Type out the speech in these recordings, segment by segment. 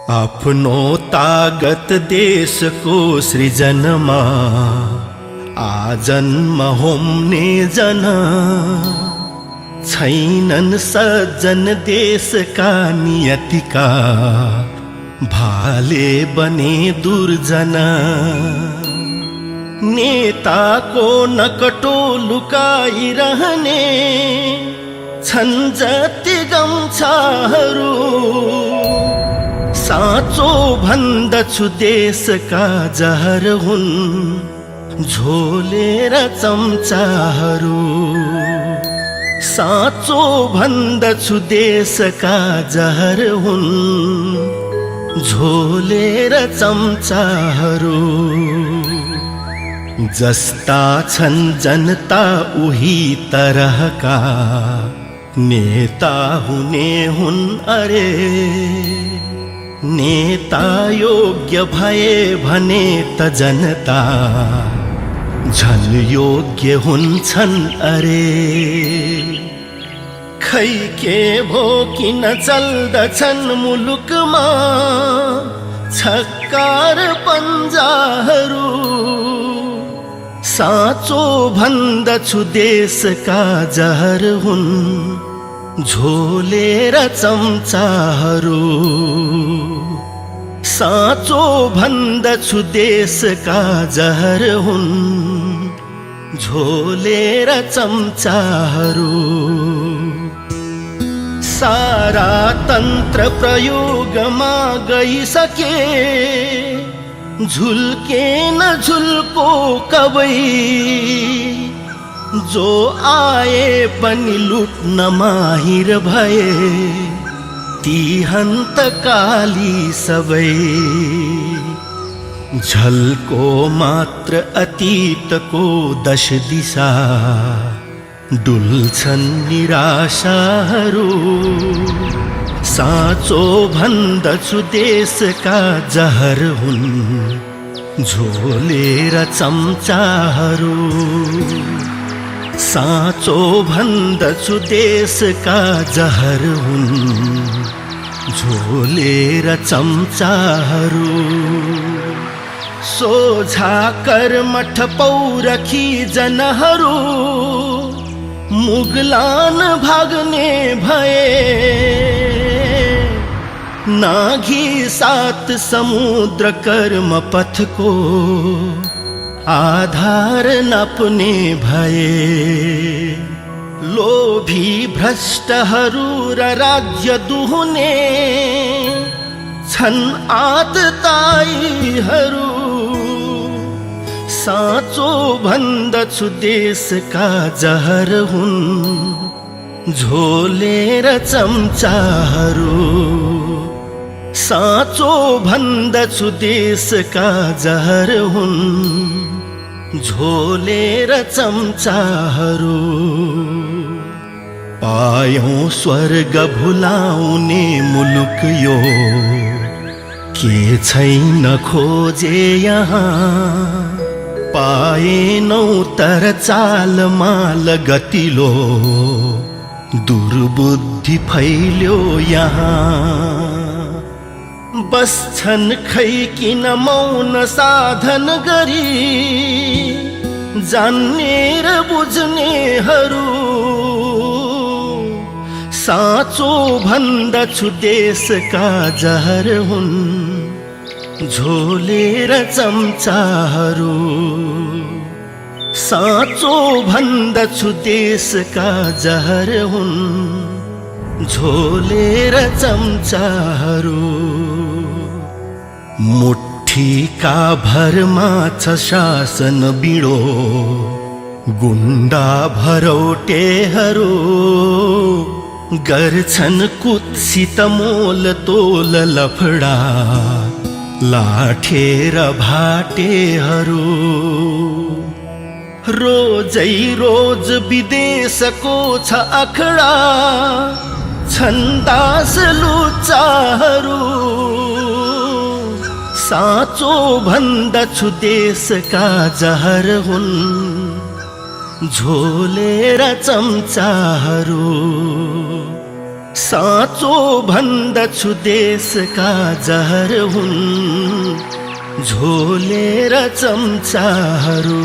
आफ्नो तागत देशको सृजनमा आजन्म होम्ने जन छैनन् सज्जन देशका नियतिका भाले बने दुर्जन। नेताको नकटो लुकाइरहने छन् जति गम्छाहरू, साँचो भन्दछु देशका जहर हुन् झोलेर चम्चाहरू। साँचो भन्दछु देशका जहर हुन् झोलेर चम्चाहरू। जस्ता छन् जनता उही तरहका नेता हुने हुन् अरे। नेता योग्य भए भने त जनता झन् योग्य हुन्छन् अरे। खै के भो किन चल्दछन् मुलुकमा छक्कार पन्जाहरू। साँचो भन्दछु देशका जहर हुन् झोलेर चम्चाहरू। साँचो भन्दछु देशका जहर हुन् झोलेर चम्चाहरू। सारा तन्त्र प्रयोगमा गइसके झुल्के न झुल्को कबै। जो आए पनि लुट्न माहिर भए ती हन्तकाली सबै। झल्को मात्र अतीतको दश दिशा डुल्छन् निराशाहरू। साँचो भन्दछु देशका जहर हुन् झोलेर चम्चाहरू। साँचो भन्दछु देशका जहर हुन् झोलेर चम्चाहरू। सोझा कर्मठ पौरखी जनहरू मुगलान भाग्ने भए। नाघी सात समुद्र कर्म पथको आधार नपुने भए। लोभी भ्रष्टहरू र राज्य दुहुने छन् आततायीहरू। साँचो भन्दछु देशका जहर हुन् झोलेर चम्चाहरू। साँचो भन्दछु देशका जहर हुन् झोलेर चम्चाहरू। पायौं स्वर्ग भुलाउने मुलुक यो के छैन खोजे यहाँ। पाएनौं तर चालमाल गतिलो दुर्बुद्धि फैल्यो यहाँ। बस्छन् खै किन मौन साधन गरी जान्ने र बुझ्नेहरू। साँचो भन्दछु देशका जहर हुन् झोलेर चम्चाहरू। साँचो भन्दछु देशका जहर हुन् झोलेर चम्चाहरू। मुठीका भरमा छ शासन बिडो गुण्डा भरौटेहरू। गर्छन् कुत्सित मोल तोल लफडा लाठेर भाटेहरू। रोजै रोज विदेशको छ अखडा छन् दास लुच्चाहरू। साँचो भन्दछु देशका जहर हुन् झोलेर चम्चाहरू। साँचो भन्दछु देशका जहर हुन् झोलेर चम्चाहरू।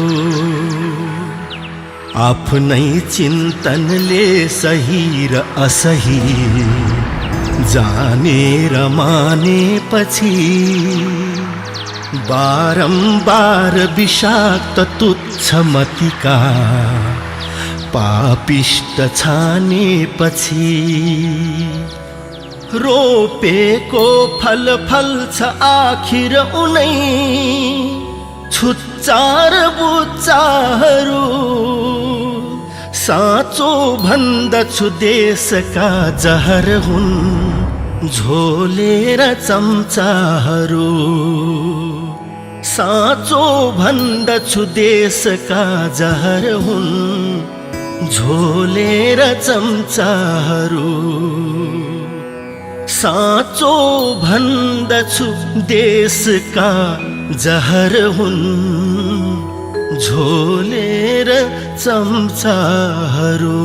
आफ्नै चिन्तनले सही र असही जानेर मानेपछि बारम्बार विषाक्त तुच्छ मतिका पापिष्ट छानेपछि रोपेको फल फल्छ आखिर उनै छुच्चार बुच्चाहरू। साँचो भन्दछु देशका जहर हुन् झोलेर चम्चाहरू। साँचो भन्दछु देशका जहर हुन् झोलेर चम्चाहरू। साँचो भन्दछु देशका जहर हुन् झोलेर चम्चाहरू।